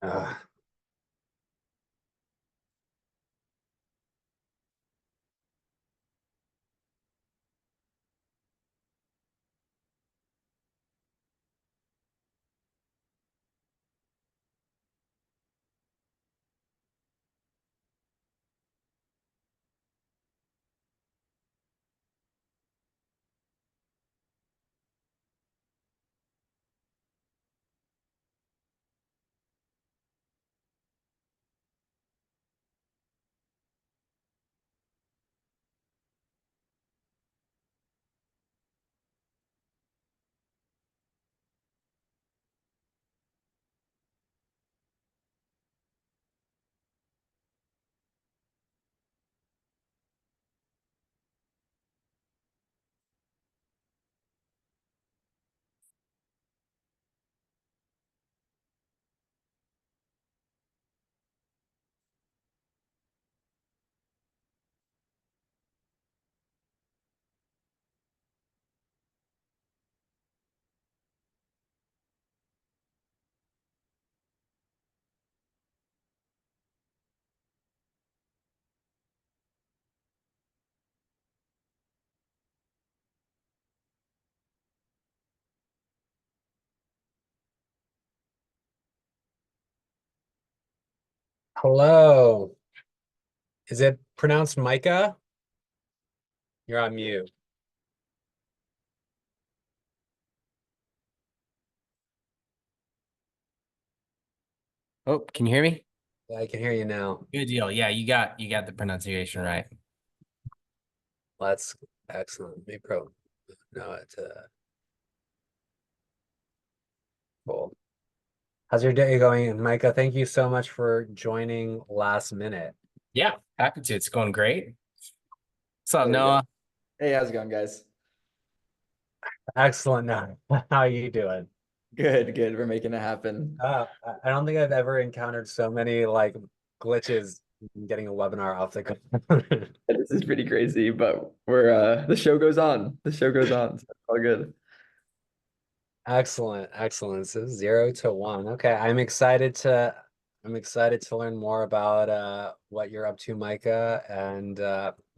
Uh, Hello. Is it pronounced Micah? You're on mute. Oh, can you hear me? I can hear you now. Good deal. Yeah, you got the pronunciation right. That's excellent. Me pro. No, it's cool. How's your day going, Micah? Thank you so much for joining last minute. Yeah, happy to. It's going great. What's up, There we go. Noah? Hey, how's it going, guys? Excellent. Now, how are you doing? Good, good. We're making it happen. I don't think I've ever encountered so many like glitches getting a webinar off the ground. This is pretty crazy, but we're the show goes on. The show goes on. So it's all good. Excellent, excellent. So 0 to 1. Okay, I'm excited to learn more about what you're up to, Micah. And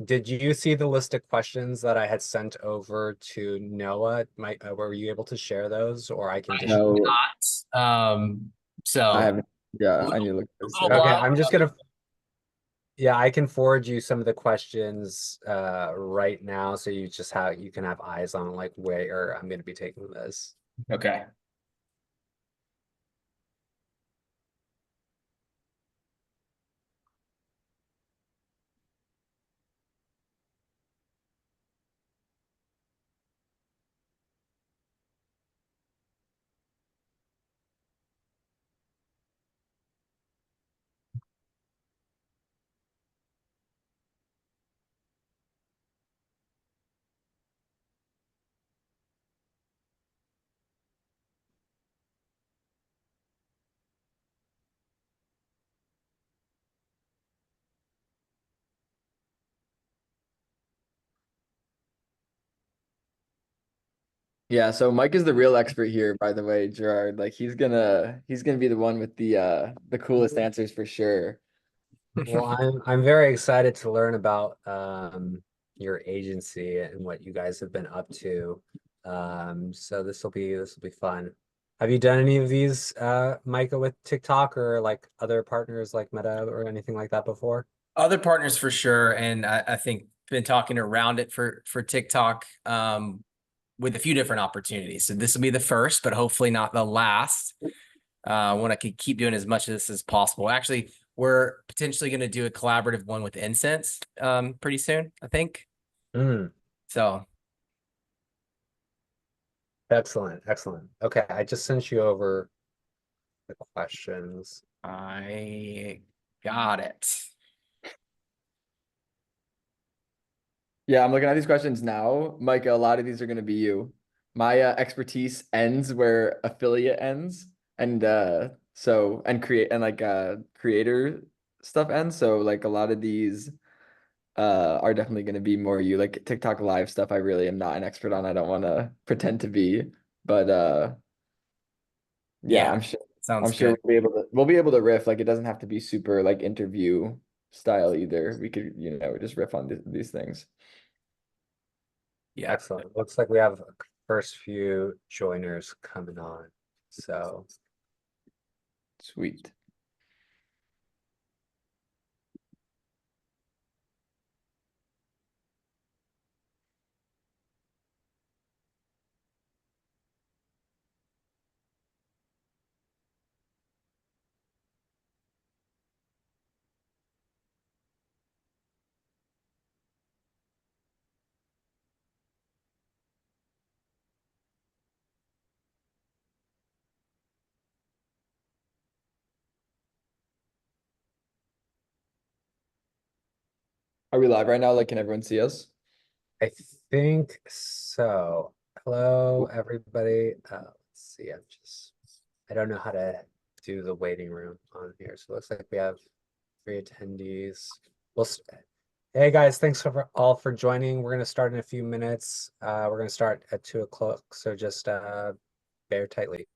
did you see the list of questions that I had sent over to Noah? Were you able to share those, or I can I just have No, not. I So haven't. Yeah, a I little, need to look at a this. little Yeah. Okay, while. I'm just gonna yeah, I can forward you some of the questions right now so you can have eyes on like where I'm gonna be taking this. Okay. Yeah, so Mike is the real expert here, by the way, Gerard. Like he's gonna be the one with the coolest answers for sure. Well, I'm very excited to learn about your agency and what you guys have been up to. So this will be fun. Have you done any of these, Micah, with TikTok or like other partners like Meta or anything like that before? Other partners for sure, and I think been talking around it for TikTok with a few different opportunities. So this will be the first, but hopefully not the last. When I could keep doing as much of this as possible. Actually, we're potentially going to do a collaborative one with Incense pretty soon, I think. Mm, So excellent, excellent. Okay, I just sent you over the questions. I got it. Yeah, I'm looking at these questions now. Mike, a lot of these are gonna be you. My expertise ends where affiliate ends, and create and like creator stuff ends. So like a lot of these are definitely going to be more you like TikTok live stuff. I really am not an expert on. I don't want to pretend to be, but yeah, Yeah, I'm sure. I'm Sounds sure good. we'll be able to riff. Like it doesn't have to be super like interview style either. We could, just riff on these things. Yeah. Excellent. Looks like we have first few joiners coming on. So Sweet. Are we live right now? Like, can everyone see us? I think so. Hello, everybody. Let's see. I don't know how to do the waiting room on here. So it looks like we have 3 attendees. Well, hey guys, thanks all for joining. We're gonna start in a few minutes. We're gonna start at 2 o'clock. So just bear tightly.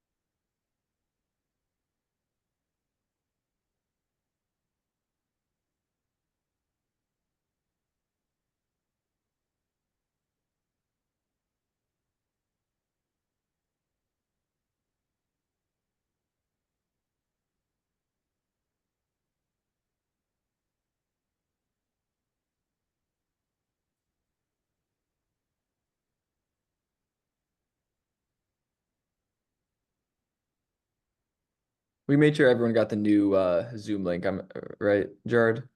We made sure everyone got the new Zoom link. I'm right, Jared?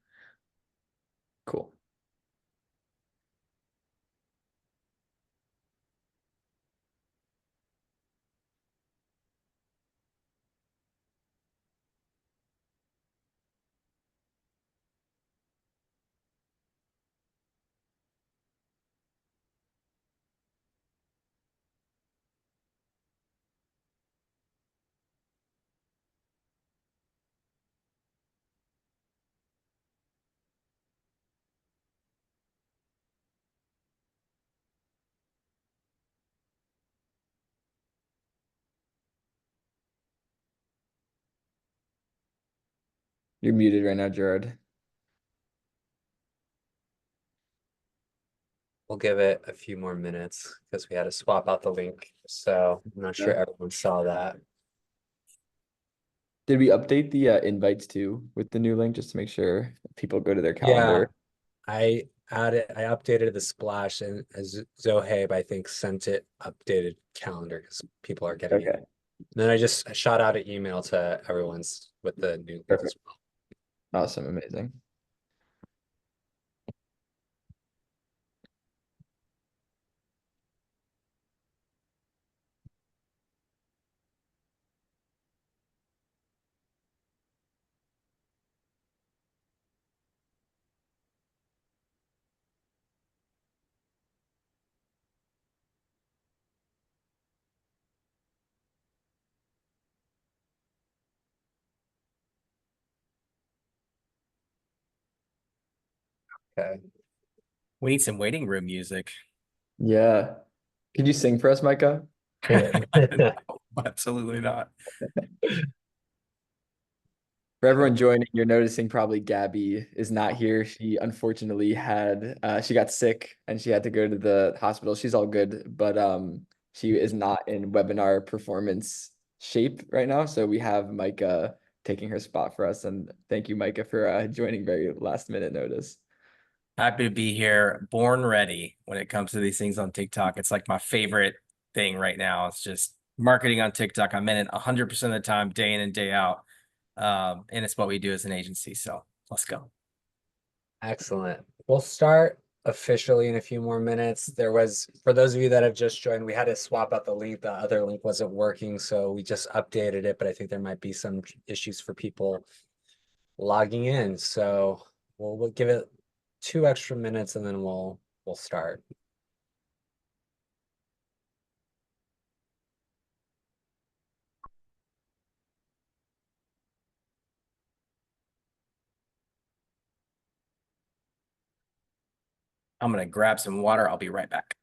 Cool. You're muted right now, Jared. We'll give it a few more minutes because we had to swap out the link. So I'm not sure Yeah. everyone saw that. Did we update the invites too with the new link just to make sure people go to their Yeah, calendar? I updated the splash and as Zohaib, I think, sent it updated calendar because people are getting it. Okay, And then I just shot out an email to everyone's with the new link as perfect. well. Awesome, amazing. Okay. We need some waiting room music. Yeah. Could you sing for us, Micah? No, absolutely not. For everyone joining, you're noticing probably Gabby is not here. She unfortunately she got sick and she had to go to the hospital. She's all good, but she is not in webinar performance shape right now. So we have Micah taking her spot for us. And thank you, Micah, for joining very last minute notice. Happy to be here. Born ready when it comes to these things on TikTok. It's like my favorite thing right now. It's just marketing on TikTok. I'm in it 100% of the time, day in and day out. And it's what we do as an agency. So let's go. Excellent. We'll start officially in a few more minutes. For those of you that have just joined, we had to swap out the link. The other link wasn't working, so we just updated it, but I think there might be some issues for people logging in. So we'll give it 2 extra minutes and then we'll start. I'm going to grab some water. I'll be right back.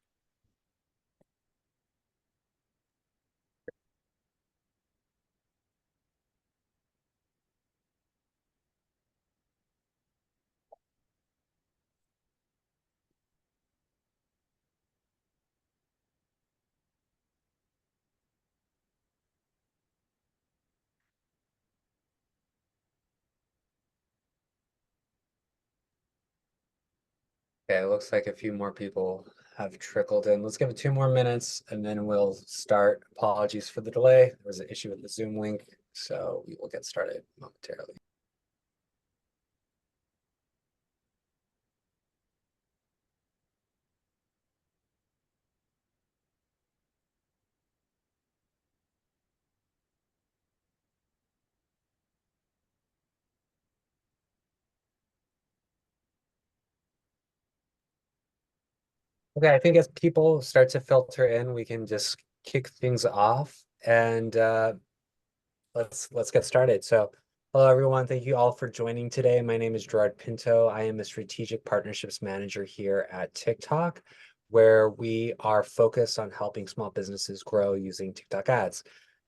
Okay, it looks like a few more people have trickled in. Let's give it 2 more minutes and then we'll start. Apologies for the delay. There was an issue with the Zoom link, so we will get started momentarily. Okay, I think as people start to filter in, we can just kick things off and let's get started. So, hello everyone. Thank you all for joining today. My name is Gerard Pinto. I am a strategic partnerships manager here at TikTok, where we are focused on helping small businesses grow using TikTok ads.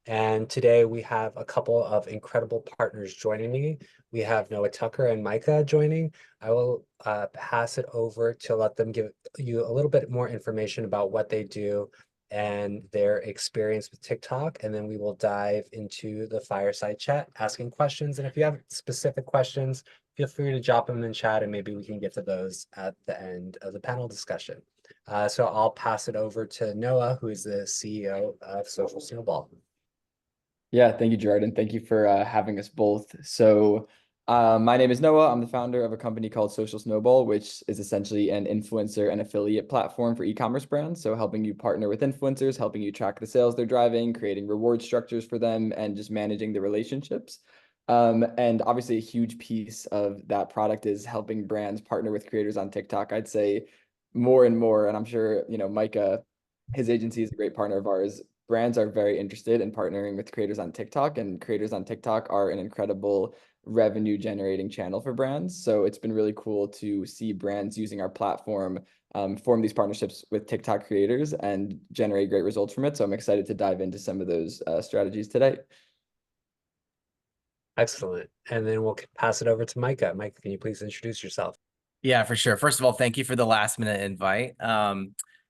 And today we have a couple of incredible partners joining me. We have Noah Tucker and Micah joining. I will pass it over to let them give you a little bit more information about what they do and their experience with TikTok. And then we will dive into the fireside chat, asking questions. And if you have specific questions, feel free to drop them in chat and maybe we can get to those at the end of the panel discussion. So I'll pass it over to Noah, who is the CEO of Social Snowball. Yeah, thank you, Gerard, and thank you for having us both. So, my name is Noah. I'm the founder of a company called Social Snowball, which is essentially an influencer and affiliate platform for e-commerce brands. So, helping you partner with influencers, helping you track the sales they're driving, creating reward structures for them, and just managing the relationships. And obviously, a huge piece of that product is helping brands partner with creators on TikTok. I'd say more and more, and I'm sure Micah, his agency is a great partner of ours. Brands are very interested in partnering with creators on TikTok, and creators on TikTok are an incredible revenue generating channel for brands. So it's been really cool to see brands using our platform form these partnerships with TikTok creators and generate great results from it. So I'm excited to dive into some of those strategies today. Excellent. And then we'll pass it over to Micah. Micah, can you please introduce yourself? Yeah, for sure. First of all, thank you for the last minute invite.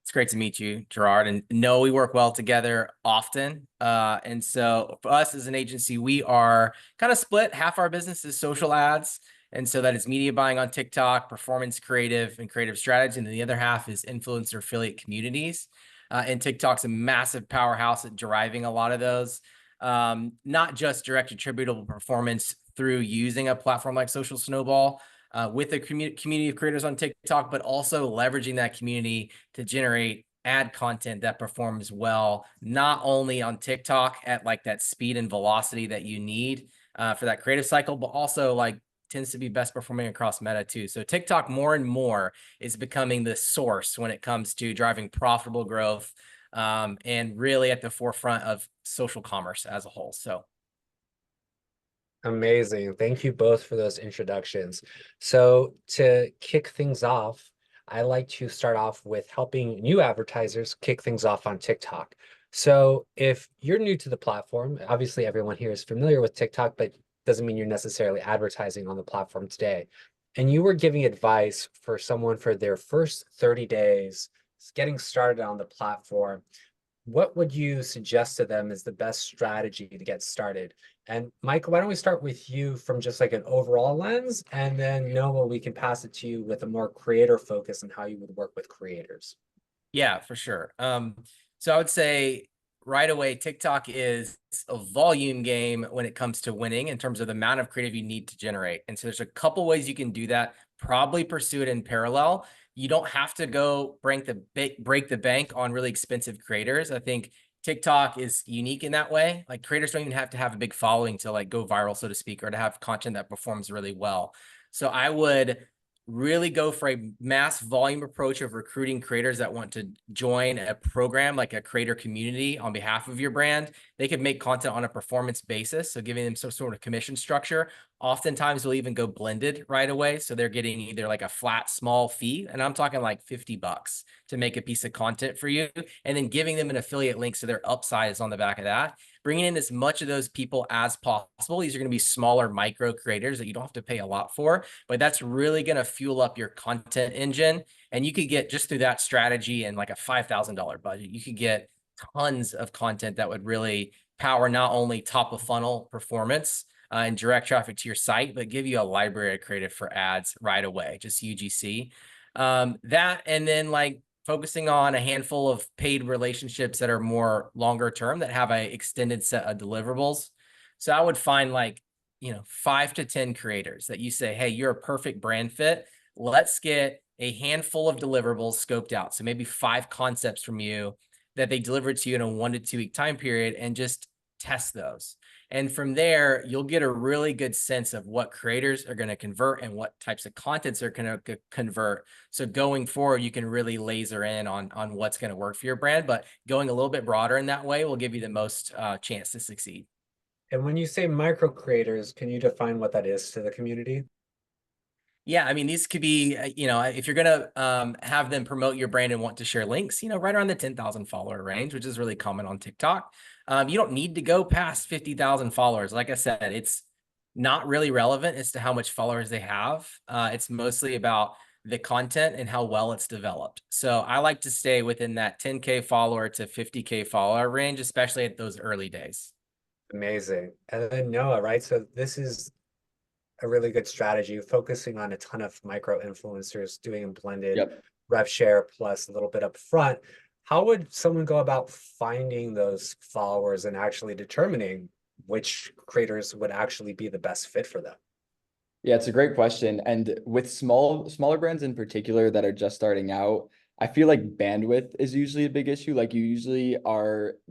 It's great to meet you, Gerard, and know we work well together often. And so for us as an agency, we are kind of split. Half our business is social ads. And so that is media buying on TikTok, performance creative and creative strategy. And then the other half is influencer affiliate communities. And TikTok's a massive powerhouse at driving a lot of those. Not just direct attributable performance through using a platform like Social Snowball, with a community of creators on TikTok, but also leveraging that community to generate ad content that performs well, not only on TikTok at like that speed and velocity that you need for that creative cycle, but also like tends to be best performing across Meta too. So TikTok more and more is becoming the source when it comes to driving profitable growth and really at the forefront of social commerce as a whole. So Amazing. Thank you both for those introductions. So to kick things off, I like to start off with helping new advertisers kick things off on TikTok. So if you're new to the platform, obviously everyone here is familiar with TikTok, but doesn't mean you're necessarily advertising on the platform today. And you were giving advice for someone for their first 30 days, getting started on the platform. What would you suggest to them is the best strategy to get started? And Michael, why don't we start with you from just like an overall lens, and then Noah, we can pass it to you with a more creator focus and how you would work with creators. yeah, for sure. So I would say right away, TikTok is a volume game when it comes to winning in terms of the amount of creative you need to generate. And so there's a couple ways you can do that. Probably pursue it in parallel. You don't have to go break the bank on really expensive creators. I think TikTok is unique in that way. Like creators don't even have to have a big following to like go viral, so to speak, or to have content that performs really well. So I would really go for a mass volume approach of recruiting creators that want to join a program like a creator community on behalf of your brand. They can make content on a performance basis, so giving them some sort of commission structure. Oftentimes we'll even go blended right away, so they're getting either like a flat small fee, and I'm talking like $50 to make a piece of content for you, and then giving them an affiliate link so their upside is on the back of that. Bringing in as much of those people as possible. These are going to be smaller micro creators that you don't have to pay a lot for, but that's really going to fuel up your content engine. And you could get just through that strategy and like a $5,000 budget, you could get tons of content that would really power not only top of funnel performance and direct traffic to your site, but give you a library of creative for ads right away, just UGC. That, and then like focusing on a handful of paid relationships that are more longer term that have a extended set of deliverables. So I would find like, 5 to 10 creators that you say, hey, you're a perfect brand fit. Let's get a handful of deliverables scoped out. So maybe 5 concepts from you that they deliver to you in a 1 to 2 week time period, and just test those. And from there, you'll get a really good sense of what creators are going to convert and what types of contents are going to convert. So going forward, you can really laser in on what's going to work for your brand, but going a little bit broader in that way will give you the most chance to succeed. And when you say micro creators, can you define what that is to the community? Yeah, I mean, these could be, if you're going to have them promote your brand and want to share links, right around the 10,000 follower range, which is really common on TikTok. You don't need to go past 50,000 followers. Like I said, it's not really relevant as to how much followers they have. It's mostly about the content and how well it's developed. So I like to stay within that 10K follower to 50K follower range, especially at those early days. Amazing. And then Noah, right? So this is a really good strategy, focusing on a ton of micro influencers, doing a blended Yep. rev share plus a little bit up front. How would someone go about finding those followers and actually determining which creators would actually be the best fit for them? Yeah, it's a great question. And with smaller brands in particular that are just starting out, I feel like bandwidth is usually a big issue. Like you usually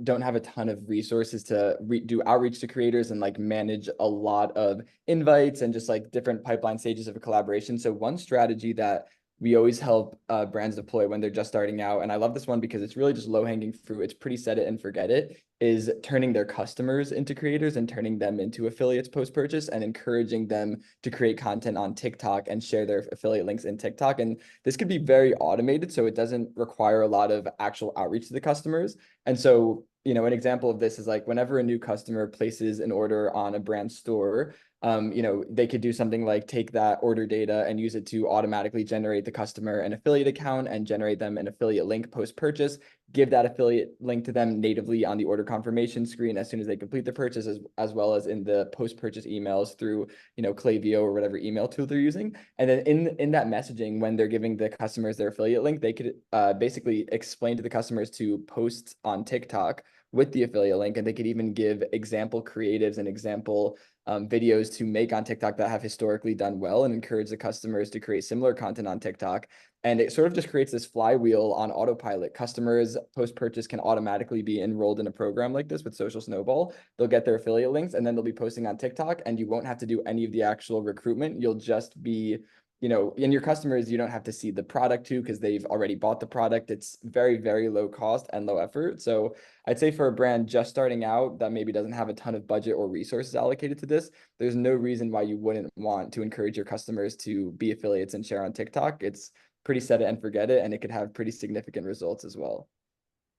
don't have a ton of resources to do outreach to creators and like manage a lot of invites and just like different pipeline stages of a collaboration. So one strategy that we always help brands deploy when they're just starting out, and I love this one because it's really just low-hanging fruit. It's pretty set it and forget it, is turning their customers into creators and turning them into affiliates post-purchase and encouraging them to create content on TikTok and share their affiliate links in TikTok. And this could be very automated, so it doesn't require a lot of actual outreach to the customers. And so, an example of this is like whenever a new customer places an order on a brand store, they could do something like take that order data and use it to automatically generate the customer an affiliate account and generate them an affiliate link post-purchase, give that affiliate link to them natively on the order confirmation screen as soon as they complete the purchase, as well as in the post-purchase emails through, Klaviyo or whatever email tool they're using. And then in that messaging, when they're giving the customers their affiliate link, they could basically explain to the customers to post on TikTok with the affiliate link, and they could even give example creatives and example videos to make on TikTok that have historically done well and encourage the customers to create similar content on TikTok. And it sort of just creates this flywheel on autopilot. Customers post-purchase can automatically be enrolled in a program like this with Social Snowball. They'll get their affiliate links and then they'll be posting on TikTok, and you won't have to do any of the actual recruitment. You'll just be, and your customers, you don't have to see the product too, because they've already bought the product. It's very, very low cost and low effort. So I'd say for a brand just starting out that maybe doesn't have a ton of budget or resources allocated to this, there's no reason why you wouldn't want to encourage your customers to be affiliates and share on TikTok. It's pretty set it and forget it, and it could have pretty significant results as well.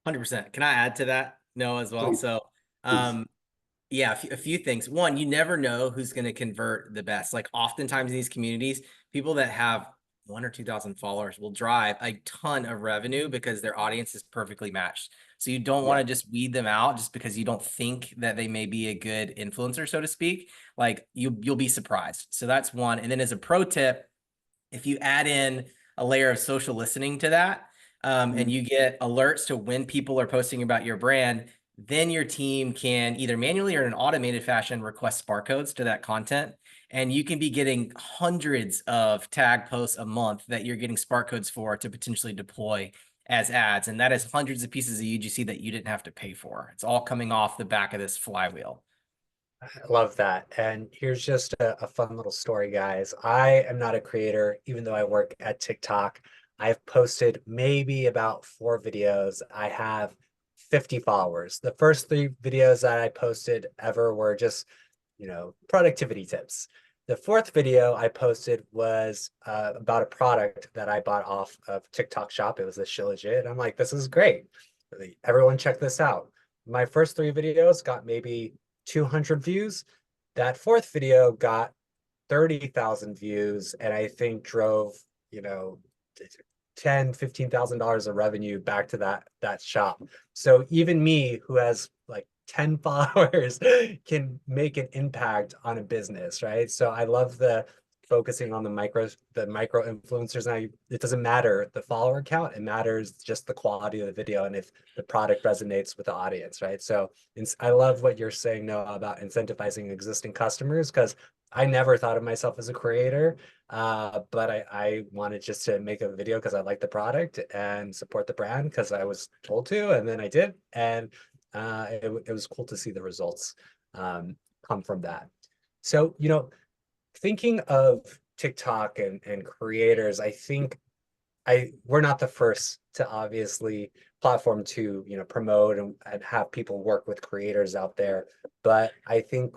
100%. Can I add to that? No, as well. Please, So, please. yeah, a few things. One, you never know who's going to convert the best. Like oftentimes in these communities, people that have 1 or 2,000 followers will drive a ton of revenue because their audience is perfectly matched. So you don't want to just weed them out just because you don't think that they may be a good influencer, so to speak. Like you'll be surprised. So that's one. And then as a pro tip, if you add in a layer of social listening to that, and you get alerts to when people are posting about your brand, then your team can either manually or in an automated fashion request spark codes to that content. And you can be getting hundreds of tag posts a month that you're getting spark codes for to potentially deploy as ads. And that is hundreds of pieces of UGC that you didn't have to pay for. It's all coming off the back of this flywheel. I love that. And here's just a fun little story, guys. I am not a creator, even though I work at TikTok. I've posted maybe about 4 videos. I have 50 followers. The first 3 videos that I posted ever were just, productivity tips. The fourth video I posted was about a product that I bought off of TikTok Shop. It was a Shilajit. I'm like, this is great. Everyone check this out. My first 3 videos got maybe 200 views. That fourth video got 30,000 views, and I think drove, $10,000-15,000 of revenue back to that shop. So even me, who has like 10 followers, can make an impact on a business, right? So I love the focusing on the micro influencers now, it doesn't matter the follower count, it matters just the quality of the video and if the product resonates with the audience, right? So I love what you're saying, Noah, about incentivizing existing customers, because I never thought of myself as a creator, but I wanted just to make a video because I like the product and support the brand because I was told to, and then I did, and it was cool to see the results come from that. So, thinking of TikTok and creators, I think we're not the first to obviously platform to promote and have people work with creators out there, but I think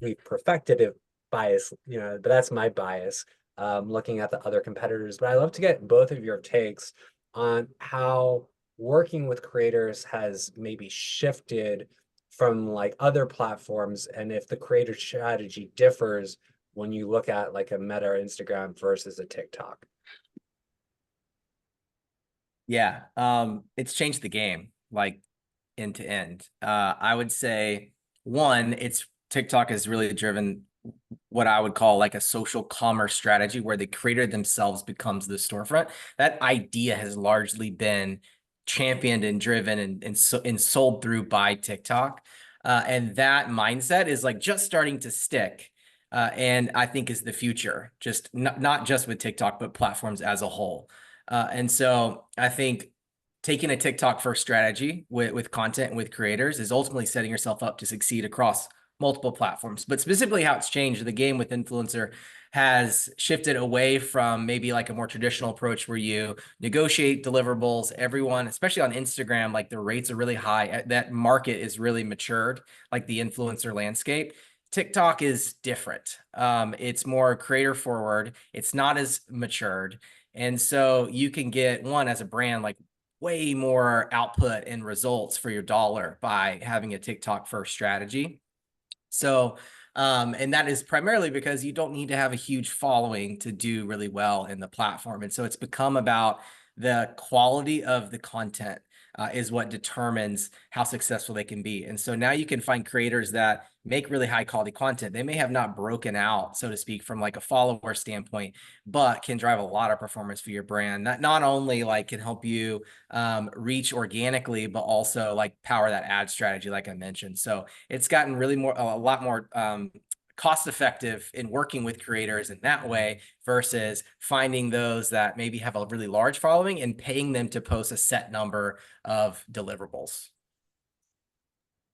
we've perfected it bias, but that's my bias, looking at the other competitors. But I love to get both of your takes on how working with creators has maybe shifted from like other platforms, and if the creator strategy differs when you look at like a Meta or Instagram versus a TikTok. Yeah, it's changed the game like end to end. I would say one, it's TikTok has really driven what I would call like a social commerce strategy where the creator themselves becomes the storefront. That idea has largely been championed and driven and sold through by TikTok. And that mindset is like just starting to stick. And I think is the future, just not just with TikTok, but platforms as a whole. And so I think taking a TikTok first strategy with content and with creators is ultimately setting yourself up to succeed across multiple platforms. But specifically how it's changed the game with influencer has shifted away from maybe like a more traditional approach where you negotiate deliverables. Everyone, especially on Instagram, like the rates are really high. That market is really matured, like the influencer landscape. TikTok is different. It's more creator forward. It's not as matured. And so you can get one as a brand, like way more output and results for your dollar by having a TikTok first strategy. So, and that is primarily because you don't need to have a huge following to do really well in the platform. And so it's become about the quality of the content is what determines how successful they can be. And so now you can find creators that make really high quality content. They may have not broken out, so to speak, from like a follower standpoint, but can drive a lot of performance for your brand. That not only like can help you reach organically, but also like power that ad strategy, like I mentioned. So it's gotten really a lot more cost effective in working with creators in that way versus finding those that maybe have a really large following and paying them to post a set number of deliverables.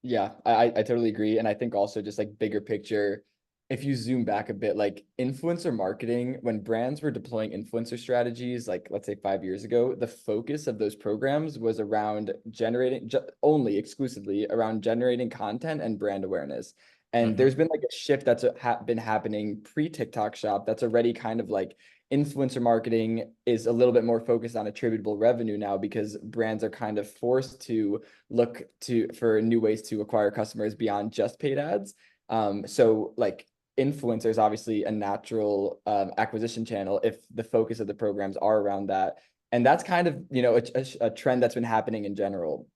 Yeah, I totally agree. And I think also just like bigger picture, if you zoom back a bit, like influencer marketing, when brands were deploying influencer strategies, like let's say 5 years ago, the focus of those programs was around generating only exclusively around generating content and brand awareness. And there's been like a shift that's been happening pre-TikTok shop that's already kind of like influencer marketing is a little bit more focused on attributable revenue now because brands are kind of forced to look for new ways to acquire customers beyond just paid ads. So like influencers obviously a natural acquisition channel if the focus of the programs are around that. And that's kind of, a trend that's been happening in general.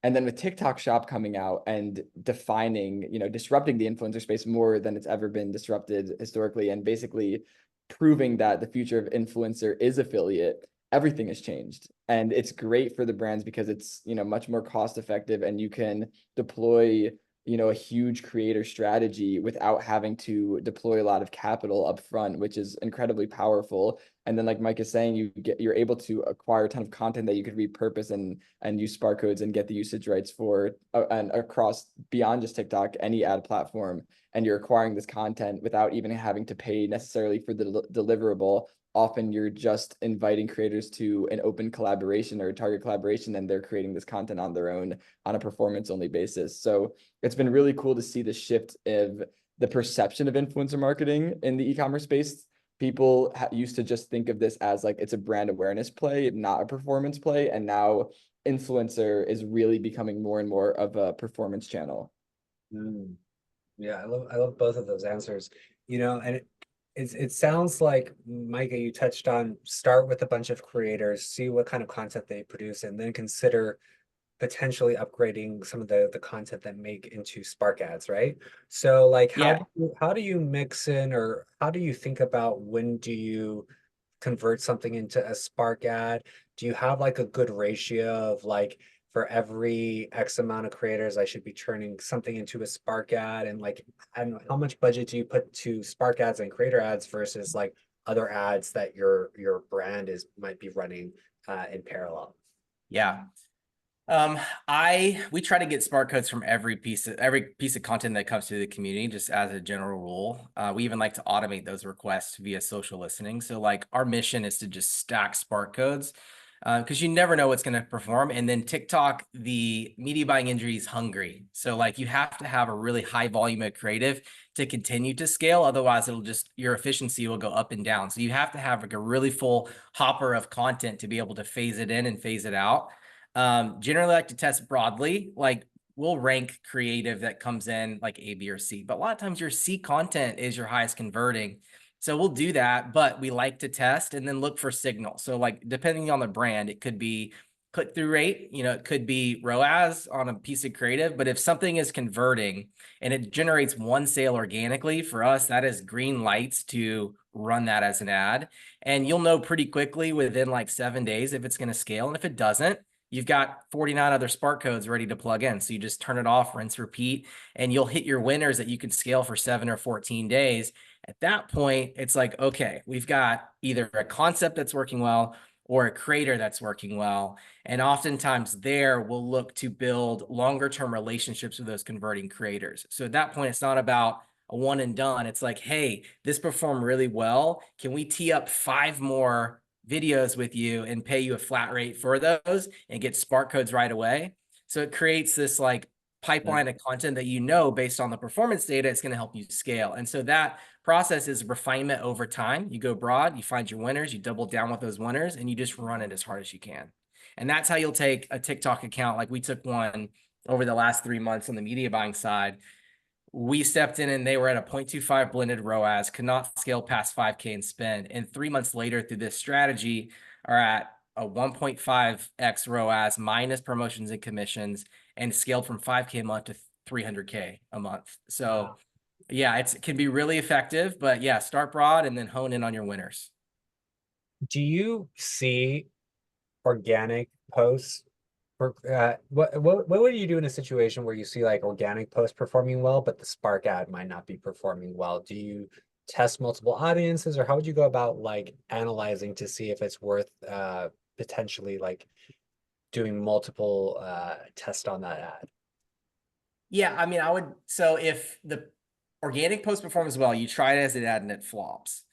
And then with TikTok Shop coming out and defining, disrupting the influencer space more than it's ever been disrupted historically, and basically proving that the future of influencer is affiliate, everything has changed. And it's great for the brands because it's, much more cost effective and you can deploy, a huge creator strategy without having to deploy a lot of capital up front, which is incredibly powerful. And then like Mike is saying, you're able to acquire a ton of content that you could repurpose and use Spark codes and get the usage rights for and across beyond just TikTok, any ad platform. And you're acquiring this content without even having to pay necessarily for the deliverable. Often you're just inviting creators to an open collaboration or a target collaboration, and they're creating this content on their own on a performance only basis. So it's been really cool to see the shift of the perception of influencer marketing in the e-commerce space. People used to just think of this as like it's a brand awareness play, not a performance play. And now influencer is really becoming more and more of a performance channel. Yeah, I love both of those answers. And it sounds like, Micah, you touched on start with a bunch of creators, see what kind of content they produce, and then consider potentially upgrading some of the content that make into Spark ads, right? So like Yeah. how do you mix in, or how do you think about when do you convert something into a Spark ad? Do you have like a good ratio of like for every X amount of creators, I should be turning something into a Spark ad? And like, I don't know, how much budget do you put to Spark ads and creator ads versus like other ads that your brand is might be running in parallel? Yeah. Um, we try to get smart codes from every piece of content that comes to the community, just as a general rule. We even like to automate those requests via social listening. So like our mission is to just stack spark codes, because you never know what's going to perform. And then TikTok, the media buying industry is hungry. So like you have to have a really high volume of creative to continue to scale. Otherwise, your efficiency will go up and down. So you have to have like a really full hopper of content to be able to phase it in and phase it out. Generally like to test broadly, like we'll rank creative that comes in like A, B, or C, but a lot of times your C content is your highest converting. So we'll do that, but we like to test and then look for signal. So like depending on the brand, it could be click-through rate, it could be ROAS on a piece of creative, but if something is converting and it generates one sale organically, for us, that is green lights to run that as an ad. And you'll know pretty quickly within like 7 days if it's going to scale. And if it doesn't, you've got 49 other Spark codes ready to plug in. So you just turn it off, rinse, repeat, and you'll hit your winners that you can scale for 7 or 14 days. At that point, it's like, okay, we've got either a concept that's working well or a creator that's working well. And oftentimes there we'll look to build longer term relationships with those converting creators. So at that point, it's not about a one and done. It's like, hey, this performed really well. Can we tee up 5 more videos with you and pay you a flat rate for those and get spark codes right away? So it creates this like pipeline of content that based on the performance data, it's going to help you scale. And so that process is refinement over time. You go broad, you find your winners, you double down with those winners, and you just run it as hard as you can. And that's how you'll take a TikTok account. Like we took one over the last 3 months on the media buying side. We stepped in and they were at a 0.25 blended ROAS, could not scale past 5K in spend. And 3 months later, through this strategy, are at a 1.5x ROAS minus promotions and commissions, and scaled from 5K a month to 300K a month. So yeah, it can be really effective, but yeah, start broad and then hone in on your winners. Do you see organic posts? What would you do in a situation where you see like organic posts performing well, but the Spark ad might not be performing well? Do you test multiple audiences, or how would you go about like analyzing to see if it's worth potentially like doing multiple tests on that ad? Yeah, I mean, so if the organic post performs well, you try it as an ad and it flops,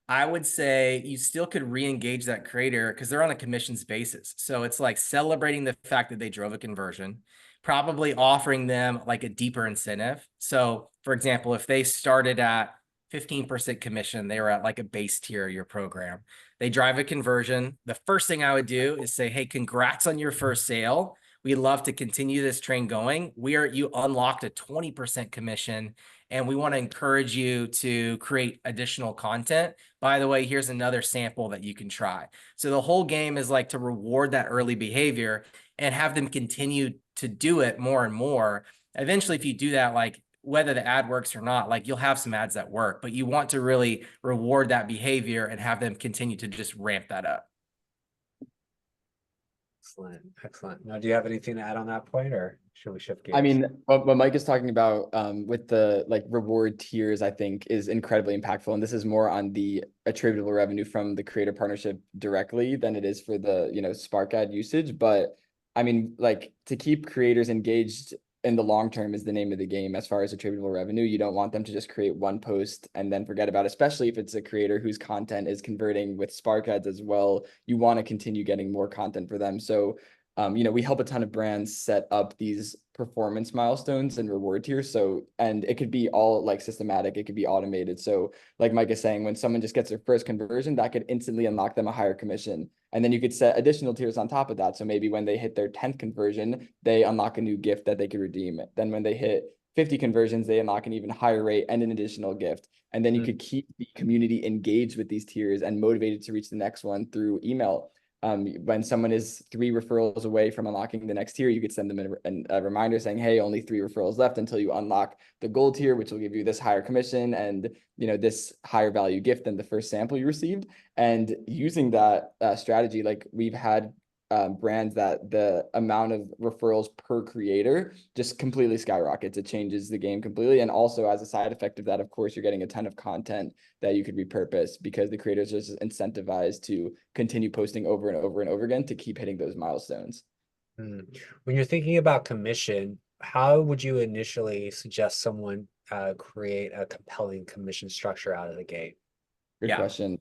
I would say you still could re-engage that creator because they're on a commissions basis. So it's like celebrating the fact that they drove a conversion, probably offering them like a deeper incentive. So for example, if they started at 15% commission, they were at like a base tier of your program. They drive a conversion. The first thing I would do is say, hey, congrats on your first sale. We'd love to continue this train going. You unlocked a 20% commission, and we want to encourage you to create additional content. By the way, here's another sample that you can try. So the whole game is like to reward that early behavior and have them continue to do it more and more. Eventually, if you do that, like whether the ad works or not, like you'll have some ads that work, but you want to really reward that behavior and have them continue to just ramp that up. Excellent, excellent. Now, do you have anything to add on that point, or should we shift I gears? mean, what Mike is talking about with the like reward tiers, I think is incredibly impactful. And this is more on the attributable revenue from the creator partnership directly than it is for the, Spark ad usage. But I mean, like to keep creators engaged in the long term is the name of the game as far as attributable revenue. You don't want them to just create one post and then forget about it, especially if it's a creator whose content is converting with Spark ads as well. You want to continue getting more content for them. So we help a ton of brands set up these performance milestones and reward tiers. So, and it could be all like systematic, it could be automated. So like Mike is saying, when someone just gets their first conversion, that could instantly unlock them a higher commission. And then you could set additional tiers on top of that. So maybe when they hit their 10th conversion, they unlock a new gift that they could redeem. Then when they hit 50 conversions, they unlock an even higher rate and an additional gift. And then you could keep the community engaged with these tiers and motivated to reach the next one through email. When someone is 3 referrals away from unlocking the next tier, you could send them a reminder saying, hey, only 3 referrals left until you unlock the gold tier, which will give you this higher commission and, you know, this higher value gift than the first sample you received. And using that strategy, like we've had brands that the amount of referrals per creator just completely skyrockets. It changes the game completely. And also as a side effect of that, of course, you're getting a ton of content that you could repurpose because the creators are just incentivized to continue posting over and over and over again to keep hitting those milestones. When you're thinking about commission, how would you initially suggest someone create a compelling commission structure out of the gate? Good question.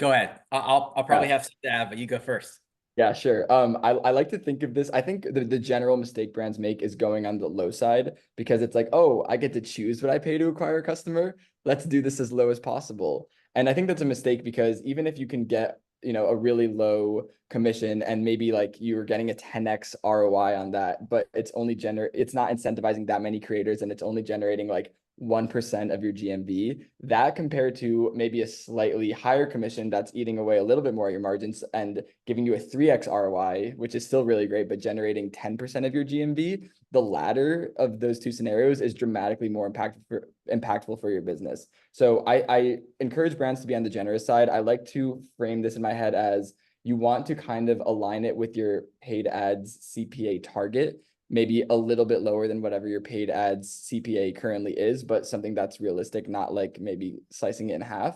Go ahead. I'll probably Yeah. have some to add, but you go first. Yeah, sure. I like to think of this. I think the general mistake brands make is going on the low side because it's like, oh, I get to choose what I pay to acquire a customer. Let's do this as low as possible. And I think that's a mistake because even if you can get, you know, a really low commission and maybe like you're getting a 10x ROI on that, but it's not incentivizing that many creators and it's only generating like 1% of your GMV, that compared to maybe a slightly higher commission that's eating away a little bit more of your margins and giving you a 3x ROI, which is still really great, but generating 10% of your GMV, the latter of those two scenarios is dramatically more impactful for your business. So I encourage brands to be on the generous side. I like to frame this in my head as you want to kind of align it with your paid ads CPA target, maybe a little bit lower than whatever your paid ads CPA currently is, but something that's realistic, not like maybe slicing it in half.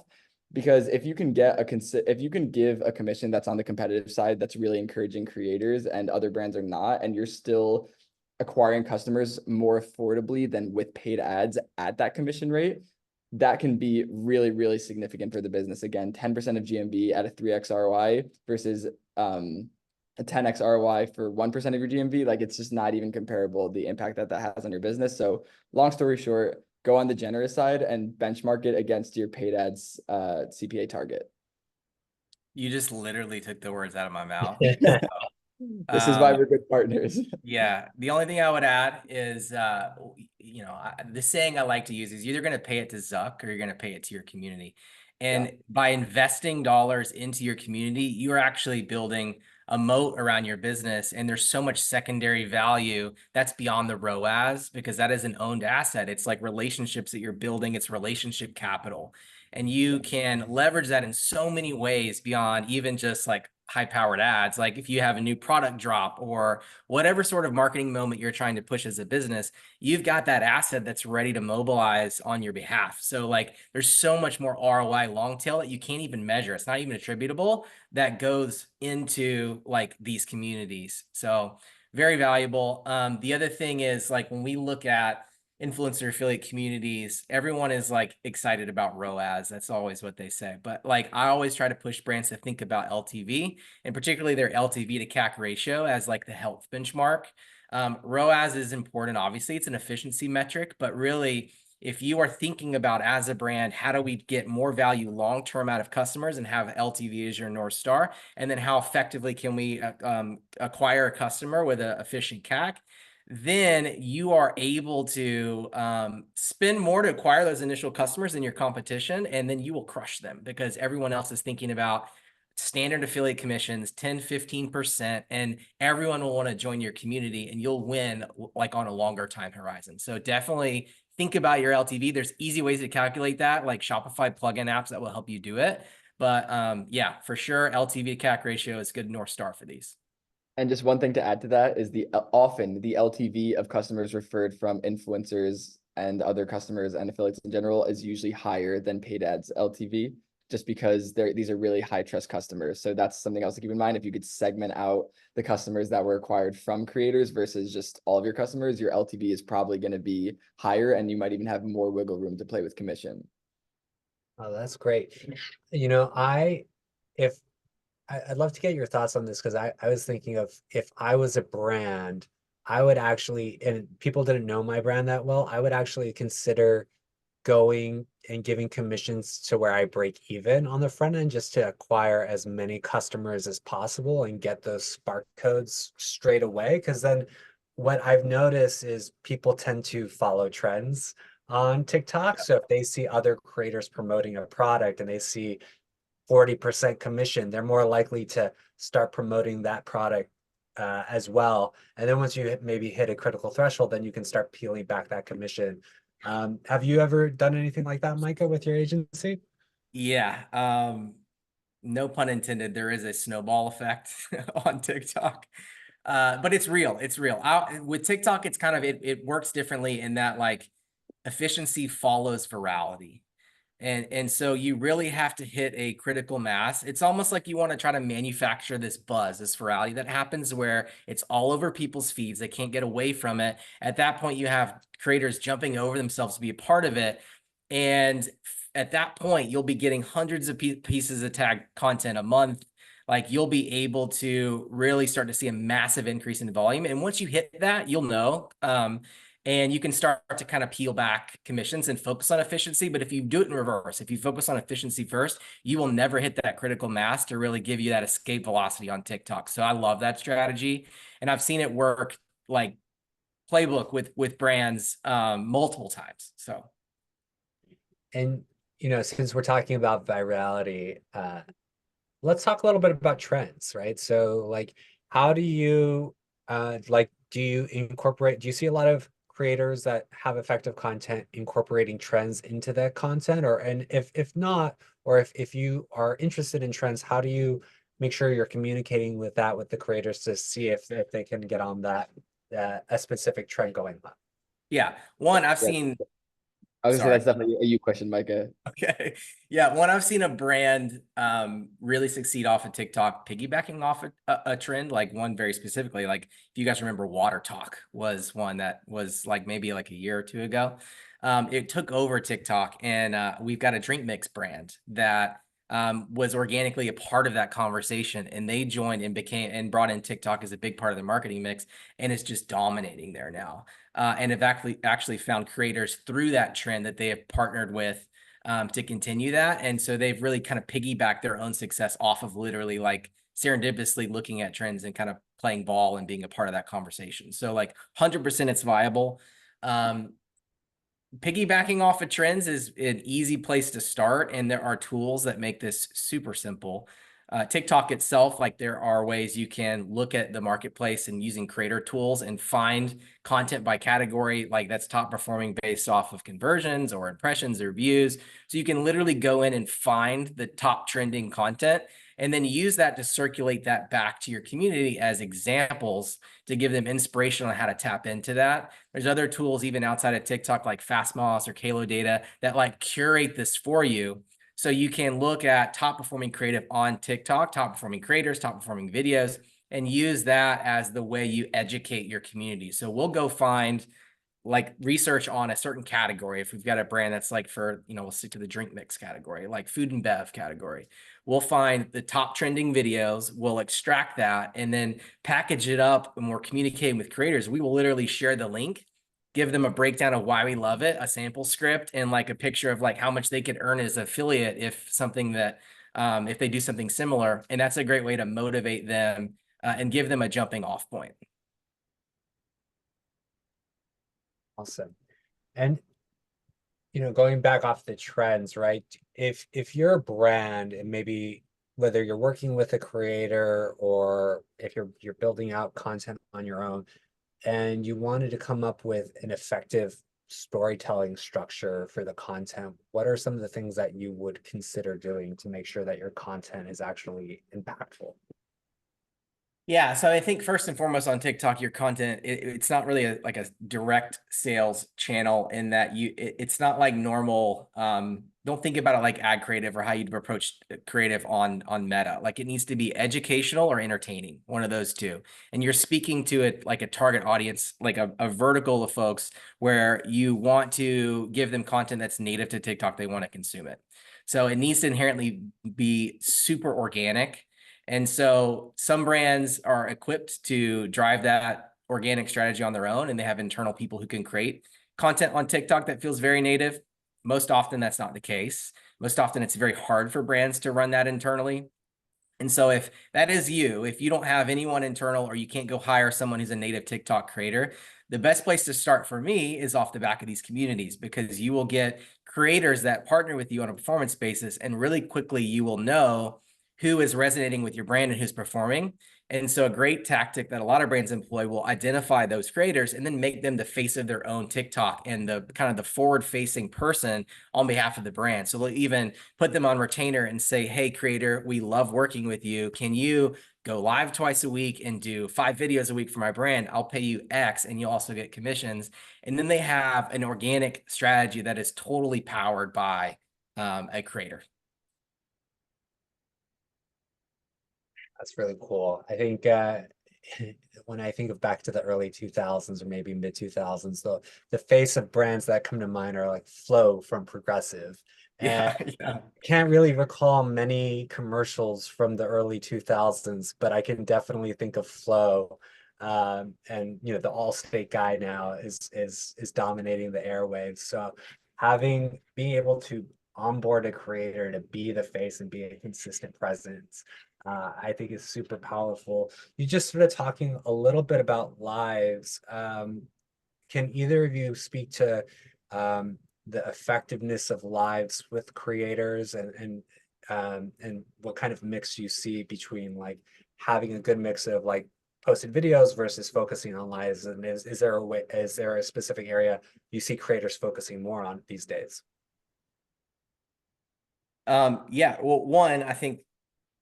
Because if you can give a commission that's on the competitive side, that's really encouraging creators and other brands are not, and you're still acquiring customers more affordably than with paid ads at that commission rate, that can be really, really significant for the business. Again, 10% of GMV at a 3x ROI versus a 10x ROI for 1% of your GMV, like it's just not even comparable, the impact that has on your business. So long story short, go on the generous side and benchmark it against your paid ads CPA target. You just literally took the words out of my mouth. This is why we're good partners. Yeah. The only thing I would add is, you know, the saying I like to use is you're either going to pay it to Zuck or you're going to pay it to your community. And by investing dollars into your community, you're actually building a moat around your business. And there's so much secondary value that's beyond the ROAS because that is an owned asset. It's like relationships that you're building. It's relationship capital. And you can leverage that in so many ways beyond even just like high-powered ads. Like if you have a new product drop or whatever sort of marketing moment you're trying to push as a business, you've got that asset that's ready to mobilize on your behalf. So like there's so much more ROI long tail that you can't even measure. It's not even attributable that goes into like these communities. So very valuable. The other thing is like when we look at influencer affiliate communities, everyone is like excited about ROAS. That's always what they say. But like I always try to push brands to think about LTV and particularly their LTV to CAC ratio as like the health benchmark. ROAS is important. Obviously, it's an efficiency metric, but really, if you are thinking about as a brand, how do we get more value long-term out of customers and have LTV as your North Star? And then how effectively can we acquire a customer with an efficient CAC? Then you are able to spend more to acquire those initial customers than your competition, and then you will crush them because everyone else is thinking about standard affiliate commissions, 10, 15%, and everyone will want to join your community and you'll win like on a longer time horizon. So definitely think about your LTV. There's easy ways to calculate that, like Shopify plugin apps that will help you do it. But yeah, for sure, LTV to CAC ratio is a good North Star for these. And just one thing to add to that is often the LTV of customers referred from influencers and other customers and affiliates in general is usually higher than paid ads LTV, just because these are really high trust customers. So that's something else to keep in mind. If you could segment out the customers that were acquired from creators versus just all of your customers, your LTV is probably going to be higher and you might even have more wiggle room to play with commission. Oh, that's great. You know, I'd love to get your thoughts on this because I was thinking of if I was a brand, I would actually, and people didn't know my brand that well, I would actually consider going and giving commissions to where I break even on the front end just to acquire as many customers as possible and get those spark codes straight away. Because then what I've noticed is people tend to follow trends on TikTok. So if they see other creators promoting a product and they see 40% commission, they're more likely to start promoting that product as well. And then once you maybe hit a critical threshold, then you can start peeling back that commission. Have you ever done anything like that, Micah, with your agency? Yeah. No pun intended. There is a snowball effect on TikTok. But it's real. It's real. With TikTok, it's kind of it works differently in that like efficiency follows virality. And so you really have to hit a critical mass. It's almost like you want to try to manufacture this buzz, this virality that happens where it's all over people's feeds. They can't get away from it. At that point, you have creators jumping over themselves to be a part of it. And at that point, you'll be getting hundreds of pieces of tag content a month. Like you'll be able to really start to see a massive increase in volume. And once you hit that, you'll know. And you can start to kind of peel back commissions and focus on efficiency. But if you do it in reverse, if you focus on efficiency first, you will never hit that critical mass to really give you that escape velocity on TikTok. So I love that strategy. And I've seen it work like playbook with brands multiple times. So. And, since we're talking about virality, let's talk a little bit about trends, right? So like, how do you, do you see a lot of creators that have effective content incorporating trends into their content? And if not, or if you are interested in trends, how do you make sure you're communicating with the creators to see if they can get on that, a specific trend going on? Yeah. One, I've Yeah. seen, I was gonna say sorry. that's definitely a you question, Micah. Okay. Yeah. One, I've seen a brand really succeed off of TikTok, piggybacking off a trend, like one very specifically, like if you guys remember Water Talk was one that was like maybe like a year or two ago. It took over TikTok and we've got a drink mix brand that was organically a part of that conversation, and they joined and brought in TikTok as a big part of the marketing mix, and it's just dominating there now. And have actually found creators through that trend that they have partnered with to continue that. And so they've really kind of piggybacked their own success off of literally like serendipitously looking at trends and kind of playing ball and being a part of that conversation. So like 100% it's viable. Piggybacking off of trends is an easy place to start, and there are tools that make this super simple. TikTok itself, like there are ways you can look at the marketplace and using creator tools and find content by category, like that's top performing based off of conversions or impressions or views. So you can literally go in and find the top trending content and then use that to circulate that back to your community as examples to give them inspiration on how to tap into that. There's other tools even outside of TikTok like FastMoss or Kalo Data that like curate this for you. So you can look at top performing creative on TikTok, top performing creators, top performing videos, and use that as the way you educate your community. So we'll go find like research on a certain category. If we've got a brand that's like for, we'll stick to the drink mix category, like food and bev category. We'll find the top trending videos, we'll extract that and then package it up when we're communicating with creators. We will literally share the link, give them a breakdown of why we love it, a sample script, and like a picture of like how much they could earn as affiliate if something that, if they do something similar. And that's a great way to motivate them and give them a jumping off point. Awesome. And going back off the trends, right? If you're a brand and maybe whether you're working with a creator or if you're building out content on your own and you wanted to come up with an effective storytelling structure for the content, what are some of the things that you would consider doing to make sure that your content is actually impactful? Yeah, so I think first and foremost on TikTok, your content, it's not really like a direct sales channel in that it's not like normal. Don't think about it like ad creative or how you'd approach creative on Meta. Like it needs to be educational or entertaining, one of those two. And you're speaking to it like a target audience, like a vertical of folks where you want to give them content that's native to TikTok. They want to consume it. So it needs to inherently be super organic. And so some brands are equipped to drive that organic strategy on their own, and they have internal people who can create content on TikTok that feels very native. Most often that's not the case. Most often it's very hard for brands to run that internally. And so if that is you, if you don't have anyone internal or you can't go hire someone who's a native TikTok creator, the best place to start for me is off the back of these communities, because you will get creators that partner with you on a performance basis, and really quickly you will know who is resonating with your brand and who's performing. And so a great tactic that a lot of brands employ will identify those creators and then make them the face of their own TikTok and the kind of the forward-facing person on behalf of the brand. So they'll even put them on retainer and say, hey, creator, we love working with you. Can you go live twice a week and do 5 videos a week for my brand? I'll pay you X, and you'll also get commissions. And then they have an organic strategy that is totally powered by a creator. That's really cool. I think when I think of back to the early 2000s or maybe mid 2000s, the face of brands that come to mind are like Flow from Progressive. And Yeah. can't really recall many commercials from the early 2000s, but I can definitely think of Flow. And you know, the Allstate guy now is dominating the airwaves. So being able to onboard a creator to be the face and be a consistent presence, I think is super powerful. You just started talking a little bit about lives. Can either of you speak to the effectiveness of lives with creators, and what kind of mix you see between like having a good mix of like posted videos versus focusing on lives? And is there a way, is there a specific area you see creators focusing more on these days? Yeah. Well, one, I think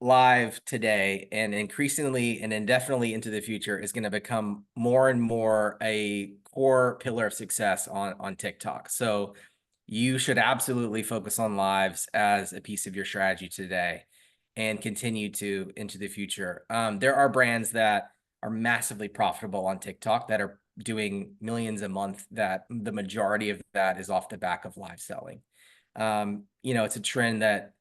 live today and increasingly and indefinitely into the future is going to become more and more a core pillar of success on TikTok. So you should absolutely focus on lives as a piece of your strategy today and continue to into the future. There are brands that are massively profitable on TikTok that are doing millions a month, that the majority of that is off the back of live selling. It's a trend that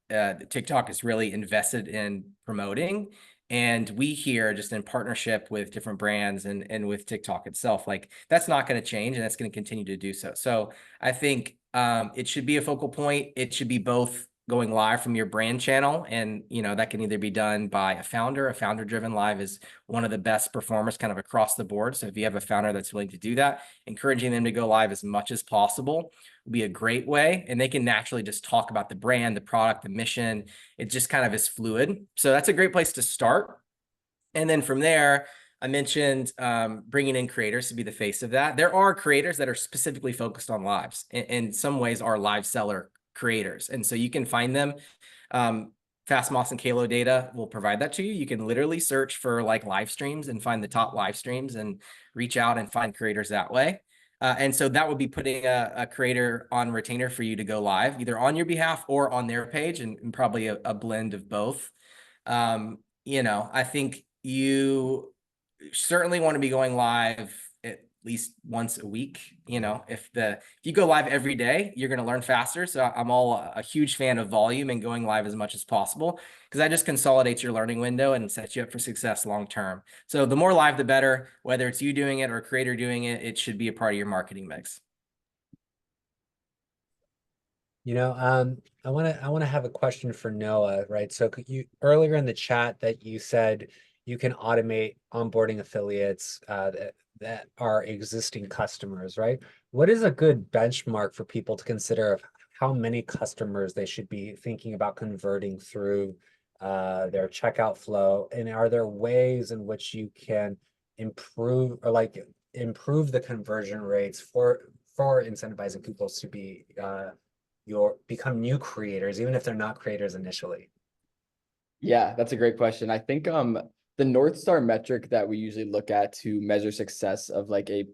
TikTok is really invested in promoting. And we here, just in partnership with different brands and with TikTok itself, like that's not going to change, and that's going to continue to do so. So I think it should be a focal point. It should be both going live from your brand channel, and that can either be done by a founder-driven live is one of the best performers kind of across the board. So if you have a founder that's willing to do that, encouraging them to go live as much as possible would be a great way. And they can naturally just talk about the brand, the product, the mission. It just kind of is fluid. So that's a great place to start. And then from there, I mentioned bringing in creators to be the face of that. There are creators that are specifically focused on lives. In some ways are live seller creators. And so you can find them. Fastmoss and Kalo data will provide that to you. You can literally search for like live streams and find the top live streams and reach out and find creators that way. And so that would be putting a creator on retainer for you to go live, either on your behalf or on their page, and probably a blend of both. I think you certainly want to be going live at least once a week. If you go live every day, you're going to learn faster. So I'm a huge fan of volume and going live as much as possible, because that just consolidates your learning window and sets you up for success long term. So the more live, the better. Whether it's you doing it or a creator doing it, it should be a part of your marketing mix. I want to have a question for Noah, right? So could you earlier in the chat that you said you can automate onboarding affiliates that are existing customers, right? What is a good benchmark for people to consider of how many customers they should be thinking about converting through their checkout flow? And are there ways in which you can improve the conversion rates for incentivizing people to become new creators, even if they're not creators initially? Yeah, that's a great question. I think the North Star metric that we usually look at to measure success of like a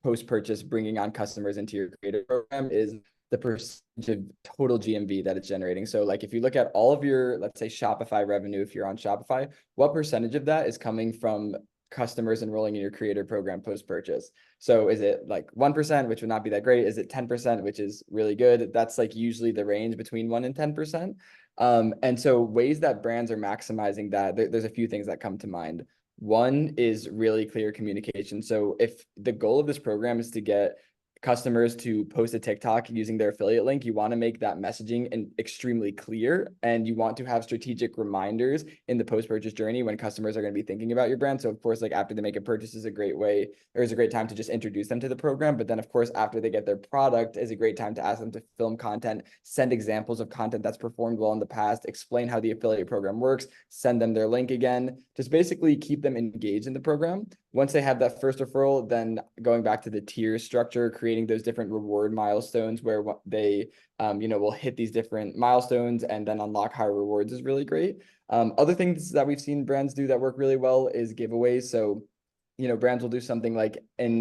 post-purchase bringing on customers into your creator program is the percentage of total GMV that it's generating. So like if you look at all of your, let's say Shopify revenue, if you're on Shopify, what percentage of that is coming from customers enrolling in your creator program post-purchase? So is it like 1%, which would not be that great? Is it 10%, which is really good? That's like usually the range between 1 and 10%. And so ways that brands are maximizing that, there's a few things that come to mind. One is really clear communication. So if the goal of this program is to get customers to post a TikTok using their affiliate link, you want to make that messaging extremely clear, and you want to have strategic reminders in the post-purchase journey when customers are going to be thinking about your brand. So of course, like after they make a purchase is a great way, or is a great time to just introduce them to the program. But then of course, after they get their product is a great time to ask them to film content, send examples of content that's performed well in the past, explain how the affiliate program works, send them their link again, just basically keep them engaged in the program. Once they have that first referral, then going back to the tier structure, creating those different reward milestones where they, will hit these different milestones and then unlock higher rewards is really great. Other things that we've seen brands do that work really well is giveaways. So brands will do something like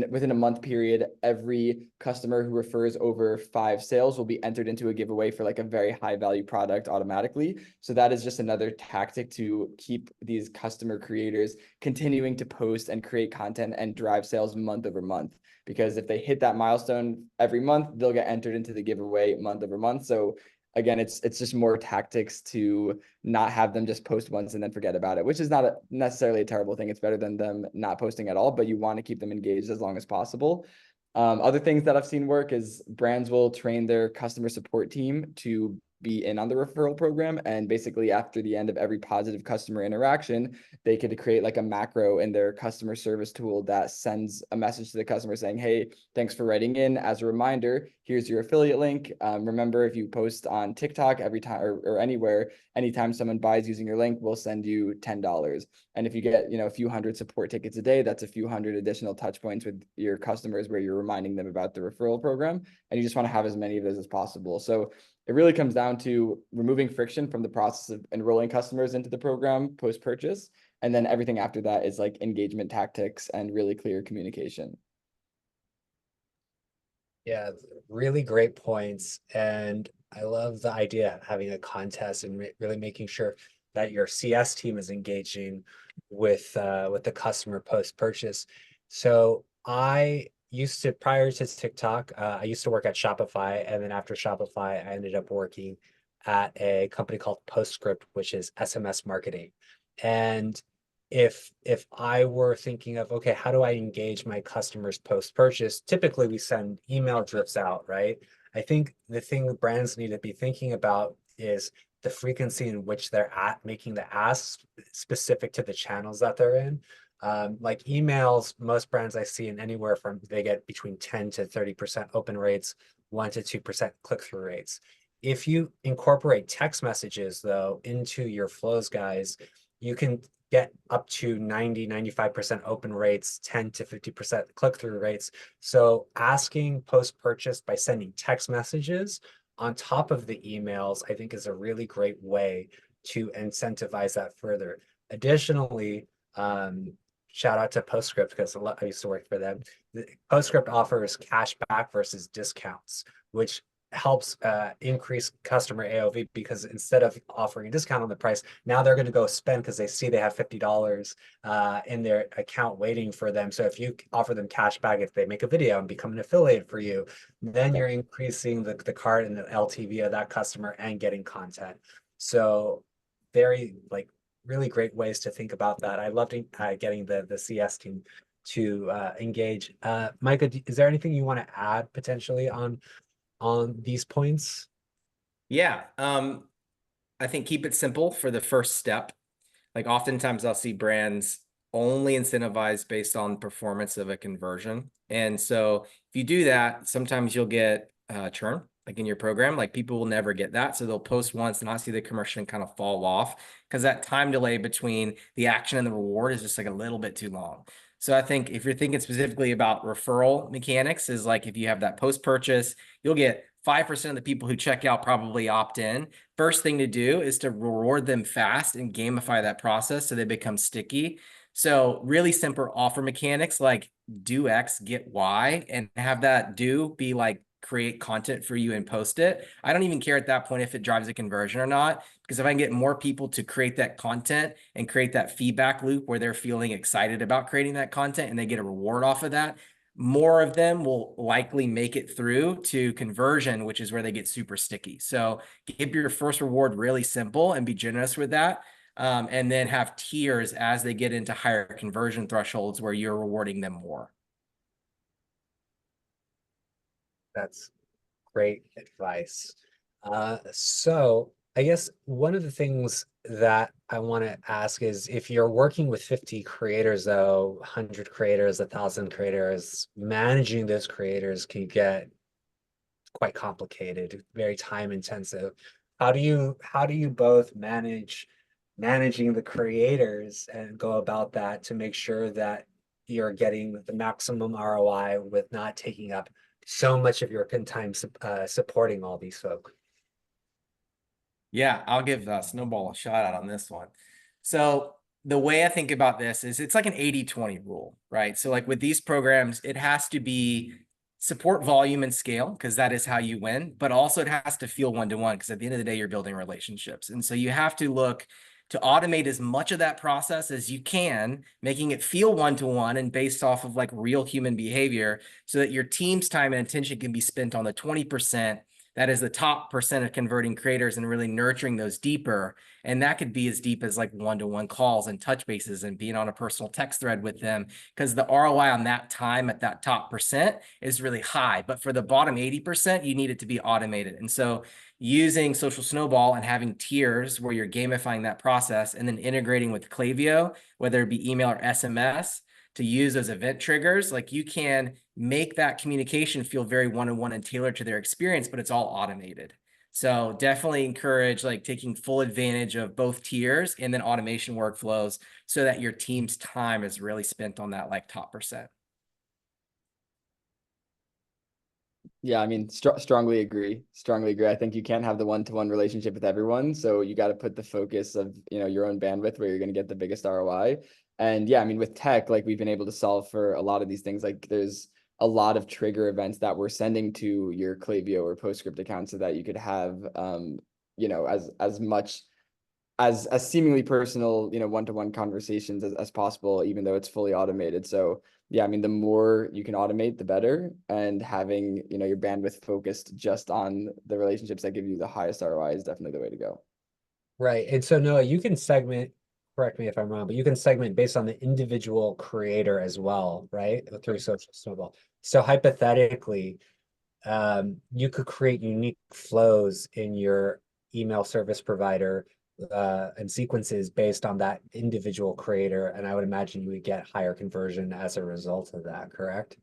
within a month period, every customer who refers over 5 sales will be entered into a giveaway for like a very high value product automatically. So that is just another tactic to keep these customer creators continuing to post and create content and drive sales month over month. Because if they hit that milestone every month, they'll get entered into the giveaway month over month. So again, it's just more tactics to not have them just post once and then forget about it, which is not necessarily a terrible thing. It's better than them not posting at all, but you want to keep them engaged as long as possible. Other things that I've seen work is brands will train their customer support team to be in on the referral program. And basically after the end of every positive customer interaction, they could create like a macro in their customer service tool that sends a message to the customer saying, hey, thanks for writing in. As a reminder, here's your affiliate link. Remember, if you post on TikTok every time or anywhere, anytime someone buys using your link, we'll send you $10. And if you get, a few hundred support tickets a day, that's a few hundred additional touch points with your customers where you're reminding them about the referral program. And you just want to have as many of those as possible. So it really comes down to removing friction from the process of enrolling customers into the program post-purchase. And then everything after that is like engagement tactics and really clear communication. Yeah, really great points. And I love the idea of having a contest and really making sure that your CS team is engaging with the customer post-purchase. So I used to, prior to TikTok, I used to work at Shopify, and then after Shopify, I ended up working at a company called Postscript, which is SMS marketing. And if I were thinking of, okay, how do I engage my customers post-purchase? Typically, we send email drifts out, right? I think the thing that brands need to be thinking about is the frequency in which they're making the asks specific to the channels that they're in. Like emails, most brands I see in anywhere from they get between 10 to 30% open rates, 1 to 2% click-through rates. If you incorporate text messages though into your flows, guys, you can get up to 90-95% open rates, 10 to 50% click-through rates. So asking post-purchase by sending text messages on top of the emails, I think is a really great way to incentivize that further. Additionally, shout out to Postscript because I used to work for them. Postscript offers cash back versus discounts, which helps increase customer AOV because instead of offering a discount on the price, now they're going to go spend because they see they have $50 in their account waiting for them. So if you offer them cash back, if they make a video and become an affiliate for you, then you're increasing the cart and the LTV of that customer and getting content. So very really great ways to think about that. I loved getting the CS team to engage. Micah, is there anything you want to add potentially on these points? Yeah. I think keep it simple for the first step. Like oftentimes I'll see brands only incentivize based on performance of a conversion. And so if you do that, sometimes you'll get churn like in your program. Like people will never get that. So they'll post once and not see the conversion kind of fall off because that time delay between the action and the reward is just like a little bit too long. So I think if you're thinking specifically about referral mechanics is like if you have that post-purchase, you'll get 5% of the people who check out probably opt in. First thing to do is to reward them fast and gamify that process so they become sticky. So really simple offer mechanics like do X, get Y, and have that do be like create content for you and post it. I don't even care at that point if it drives a conversion or not, because if I can get more people to create that content and create that feedback loop where they're feeling excited about creating that content and they get a reward off of that, more of them will likely make it through to conversion, which is where they get super sticky. So keep your first reward really simple and be generous with that. And then have tiers as they get into higher conversion thresholds where you're rewarding them more. That's great advice. So I guess one of the things that I want to ask is if you're working with 50 creators, though, 100 creators, 1,000 creators, managing those creators can get quite complicated, very time intensive. How do you both managing the creators and go about that to make sure that you're getting the maximum ROI with not taking up so much of your time supporting all these folks? Yeah, I'll give Snowball a shout out on this one. So the way I think about this is it's like an 80-20 rule, right? So like with these programs, it has to be support volume and scale because that is how you win, but also it has to feel one-to-one because at the end of the day, you're building relationships. And so you have to look to automate as much of that process as you can, making it feel one-to-one and based off of like real human behavior so that your team's time and attention can be spent on the 20% that is the top percent of converting creators and really nurturing those deeper. And that could be as deep as like one-to-one calls and touch bases and being on a personal text thread with them because the ROI on that time at that top percent is really high. But for the bottom 80%, you need it to be automated. And so using Social Snowball and having tiers where you're gamifying that process and then integrating with Klaviyo, whether it be email or SMS, to use those event triggers, like you can make that communication feel very one-on-one and tailored to their experience, but it's all automated. So definitely encourage like taking full advantage of both tiers and then automation workflows so that your team's time is really spent on that like top percent. Yeah, I mean, strongly agree. Strongly agree. I think you can't have the one-to-one relationship with everyone. So you got to put the focus of, your own bandwidth where you're going to get the biggest ROI. And yeah, I mean, with tech, like we've been able to solve for a lot of these things. Like there's a lot of trigger events that we're sending to your Klaviyo or PostScript account so that you could have, as much as seemingly personal, one-to-one conversations as possible, even though it's fully automated. So yeah, I mean, the more you can automate, the better. And having, your bandwidth focused just on the relationships that give you the highest ROI is definitely the way to go. Right. And so Noah, you can segment, correct me if I'm wrong, but you can segment based on the individual creator as well, right? Through Social Snowball. So hypothetically, you could create unique flows in your email service provider and sequences based on that individual creator. And I would imagine you would get higher conversion as a result of that, correct?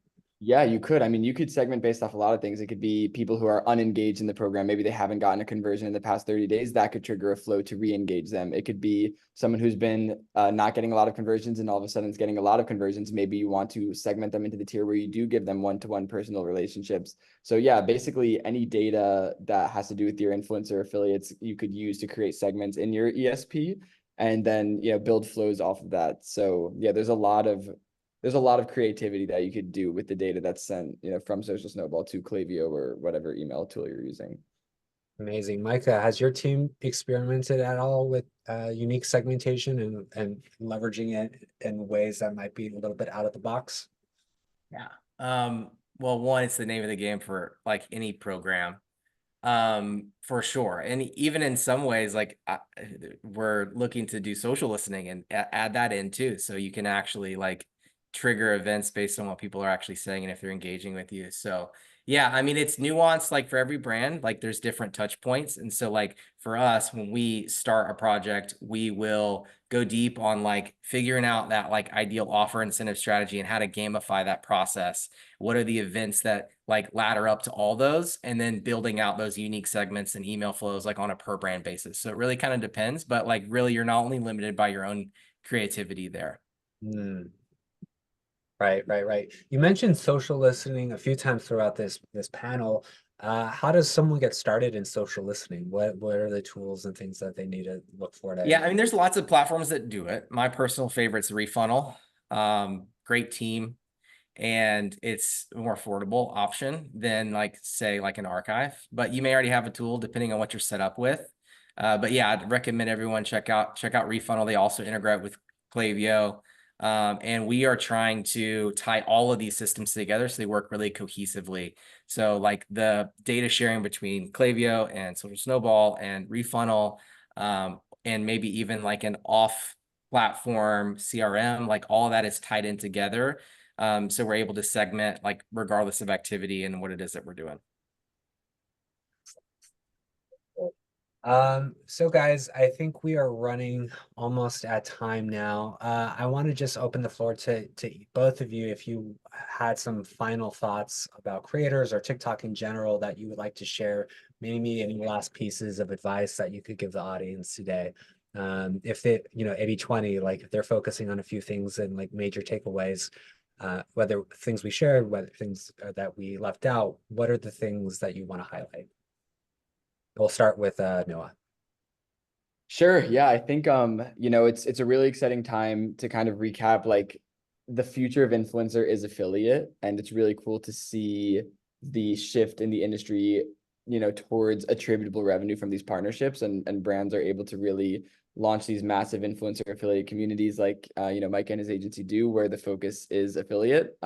Yeah, you could. I mean, you could segment based off a lot of things. It could be people who are unengaged in the program. Maybe they haven't gotten a conversion in the past 30 days. That could trigger a flow to re-engage them. It could be someone who's been not getting a lot of conversions and all of a sudden is getting a lot of conversions. Maybe you want to segment them into the tier where you do give them one-to-one personal relationships. So yeah, basically any data that has to do with your influencer affiliates, you could use to create segments in your ESP and then, build flows off of that. So yeah, there's a lot of creativity that you could do with the data that's sent, from Social Snowball to Klaviyo or whatever email tool you're using. Amazing. Micah, has your team experimented at all with unique segmentation and leveraging it in ways that might be a little bit out of the box? Yeah. Well, one, it's the name of the game for like any program. For sure. And even in some ways, like we're looking to do social listening and add that in too. So you can actually like trigger events based on what people are actually saying and if they're engaging with you. So yeah, I mean, it's nuanced like for every brand, like there's different touch points. And so like for us, when we start a project, we will go deep on like figuring out that like ideal offer incentive strategy and how to gamify that process. What are the events that like ladder up to all those and then building out those unique segments and email flows like on a per brand basis. So it really kind of depends, but like really you're not only limited by your own creativity there. Hmm. Right, right, right. You mentioned social listening a few times throughout this panel. How does someone get started in social listening? What are the tools and things that they need to look for to? Yeah, I mean, there's lots of platforms that do it. My personal favorite's Refunnel. Great team, and it's a more affordable option than like say like an archive, but you may already have a tool depending on what you're set up with. But yeah, I'd recommend everyone check out Refunnel. They also integrate with Klaviyo. And we are trying to tie all of these systems together so they work really cohesively. So like the data sharing between Klaviyo and Social Snowball and Refunnel, and maybe even like an off platform CRM, like all of that is tied in together So we're able to segment like regardless of activity and what it is that we're doing. So guys, I think we are running almost at time now. I want to just open the floor to both of you if you had some final thoughts about creators or TikTok in general that you would like to share, maybe any last pieces of advice that you could give the audience today. If they, 80/20, like if they're focusing on a few things and like major takeaways, whether things we shared, whether things that we left out, what are the things that you want to highlight? We'll start with Noah. Sure. Yeah, I think it's a really exciting time to kind of recap like the future of influencer is affiliate, and it's really cool to see the shift in the industry, towards attributable revenue from these partnerships, and brands are able to really launch these massive influencer affiliate communities like Mike and his agency do, where the focus is affiliate.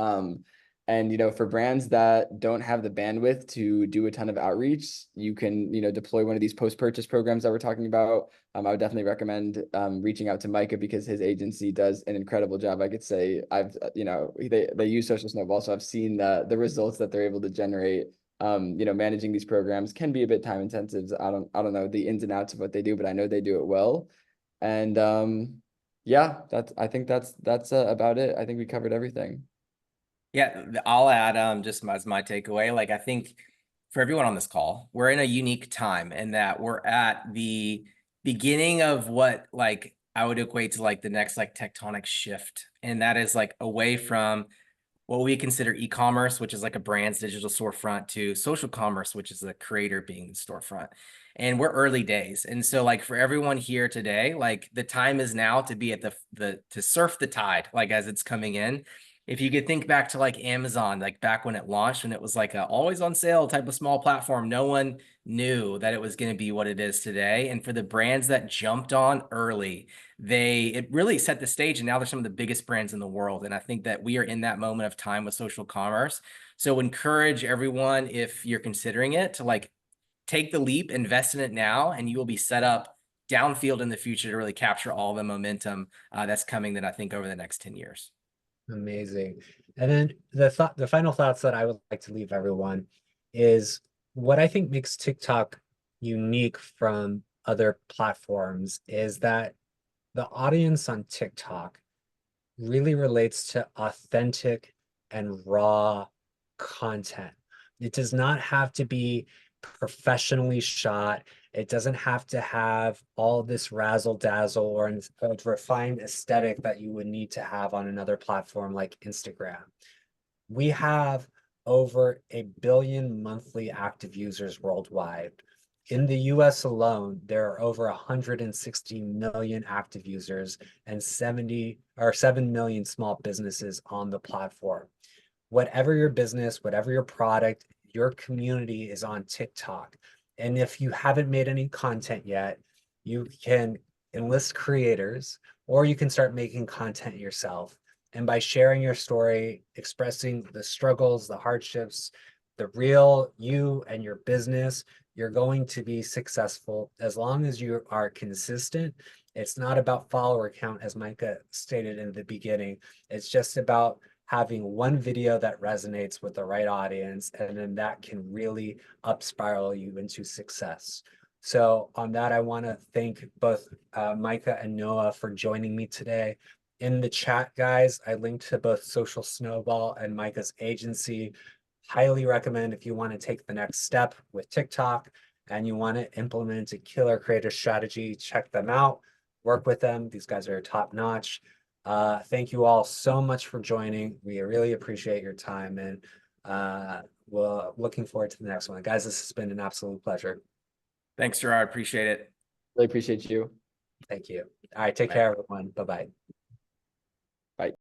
And for brands that don't have the bandwidth to do a ton of outreach, you can deploy one of these post-purchase programs that we're talking about. I would definitely recommend reaching out to Micah because his agency does an incredible job. I could say they use Social Snowball, so I've seen the results that they're able to generate. Managing these programs can be a bit time intensive. I don't know the ins and outs of what they do, but I know they do it well. And yeah, I think that's about it. I think we covered everything. Yeah, I'll add just as my takeaway. Like I think for everyone on this call, we're in a unique time in that we're at the beginning of what like I would equate to like the next like tectonic shift. And that is like away from what we consider e-commerce, which is like a brand's digital storefront, to social commerce, which is the creator being the storefront. And we're early days. And so like for everyone here today, like the time is now to be at the to surf the tide, like as it's coming in. If you could think back to like Amazon, like back when it launched and it was like a always on sale type of small platform, no one knew that it was going to be what it is today. And for the brands that jumped on early, it really set the stage, and now they're some of the biggest brands in the world. And I think that we are in that moment of time with social commerce. So encourage everyone, if you're considering it, to like take the leap, invest in it now, and you will be set up downfield in the future to really capture all the momentum that's coming that I think over the next 10 years. Amazing. And then the final thoughts that I would like to leave everyone is what I think makes TikTok unique from other platforms is that the audience on TikTok really relates to authentic and raw content. It does not have to be professionally shot. It doesn't have to have all this razzle dazzle or a refined aesthetic that you would need to have on another platform like Instagram. We have over 1 billion monthly active users worldwide. In the US alone, there are over 160 million active users and 7 million small businesses on the platform. Whatever your business, whatever your product, your community is on TikTok. And if you haven't made any content yet, you can enlist creators or you can start making content yourself. And by sharing your story, expressing the struggles, the hardships, the real you and your business, you're going to be successful as long as you are consistent. It's not about follower count, as Micah stated in the beginning. It's just about having one video that resonates with the right audience, and then that can really up spiral you into success. So on that, I want to thank both Micah and Noah for joining me today. In the chat, guys, I linked to both Social Snowball and Micah's agency. Highly recommend if you want to take the next step with TikTok and you want to implement a killer creator strategy, check them out, work with them. These guys are top notch. Thank you all so much for joining. We really appreciate your time, and we're looking forward to the next one. Guys, this has been an absolute pleasure. Thanks, Gerard. Appreciate it. Really appreciate you. Thank you. All right, take Bye. care, everyone. Bye-bye.